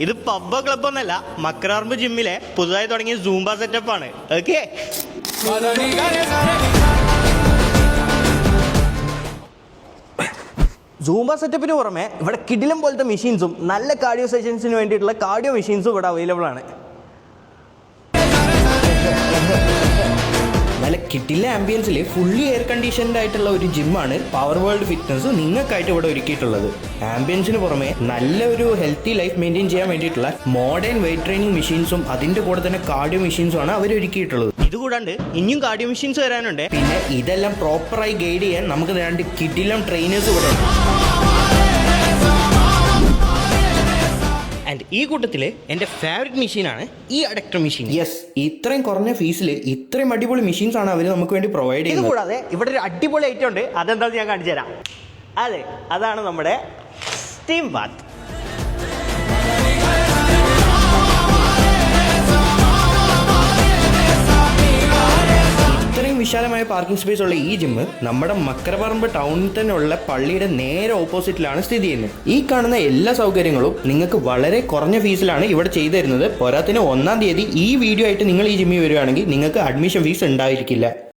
ഇത് പബ്ബോ ക്ലബ്ബൊന്നല്ല, മക്രാർമ്പ് ജിമ്മിലെ പുതുതായി തുടങ്ങിയ സൂംബ സെറ്റപ്പാണ്. ഓക്കെ, സൂംബ സെറ്റപ്പിന് പുറമെ ഇവിടെ കിടിലം പോലത്തെ മെഷീൻസും നല്ല കാർഡിയോ സെഷൻസിന് വേണ്ടിയിട്ടുള്ള കാർഡിയോ മെഷീൻസും ഇവിടെ അവൈലബിൾ ആണ്. നല്ല കിട്ടില്ല ആംബിയൻസിൽ ഫുള്ളി എയർ കണ്ടീഷൻഡ് ആയിട്ടുള്ള ഒരു ജിമ്മാണ് പവർ വേൾഡ് ഫിറ്റ്നസ് നിങ്ങൾക്കായിട്ട് ഇവിടെ ഒരുക്കിയിട്ടുള്ളത്. ആംബിയൻസിന് പുറമെ നല്ല ഒരു ഹെൽത്തി ലൈഫ് മെയിൻറ്റെയിൻ ചെയ്യാൻ വേണ്ടിയിട്ടുള്ള മോഡേൺ വെയിറ്റ് ട്രെയിനിങ് മെഷീൻസും അതിന്റെ കൂടെ തന്നെ കാർഡിയോ മെഷീൻസും ആണ് അവർ ഒരുക്കിയിട്ടുള്ളത്. ഇതുകൂടാണ്ട് ഇനിയും കാർഡിയോ മെഷീൻസ് വരാനുണ്ട്. പിന്നെ ഇതെല്ലാം പ്രോപ്പറായി ഗൈഡ് ചെയ്യാൻ നമുക്ക് രണ്ട് കിടിലം ട്രെയിനേഴ്സ് ഇവിടെ ഉണ്ട്. ആൻഡ് ഈ കൂട്ടത്തിൽ എൻ്റെ ഫേവറേറ്റ് മെഷീനാണ് ഈ അഡക്ടർ മെഷീൻ. യെസ്, ഇത്രയും കുറഞ്ഞ ഫീസിൽ ഇത്രയും അടിപൊളി മെഷീൻസ് ആണ് അവർ നമുക്ക് വേണ്ടി പ്രൊവൈഡ് ചെയ്യുന്നത്. കൂടാതെ ഇവിടെ ഒരു അടിപൊളി ഐറ്റം ഉണ്ട്, അതെന്താണെന്ന് ഞാൻ കാണിച്ചു തരാം. അതെ, അതാണ് നമ്മുടെ സ്റ്റീം ബാത്ത്. ഇത്രയും വിശാലമായ പാർക്കിംഗ് സ്പേസ് ഉള്ള ഈ ജിമ്മ് നമ്മുടെ മക്കരപ്പറമ്പ് ടൗണിൽ തന്നെ ഉള്ള പള്ളിയുടെ നേരെ ഓപ്പോസിറ്റിലാണ് സ്ഥിതി ചെയ്യുന്നത്. ഈ കാണുന്ന എല്ലാ സൗകര്യങ്ങളും നിങ്ങൾക്ക് വളരെ കുറഞ്ഞ ഫീസിലാണ് ഇവിടെ ചെയ്തു തരുന്നത്. പോരാത്തിന് 1-ാം തീയതി ഈ വീഡിയോ ആയിട്ട് നിങ്ങൾ ഈ ജിമ്മിൽ വരികയാണെങ്കിൽ നിങ്ങൾക്ക് അഡ്മിഷൻ ഫീസ് ഉണ്ടായിരിക്കില്ല.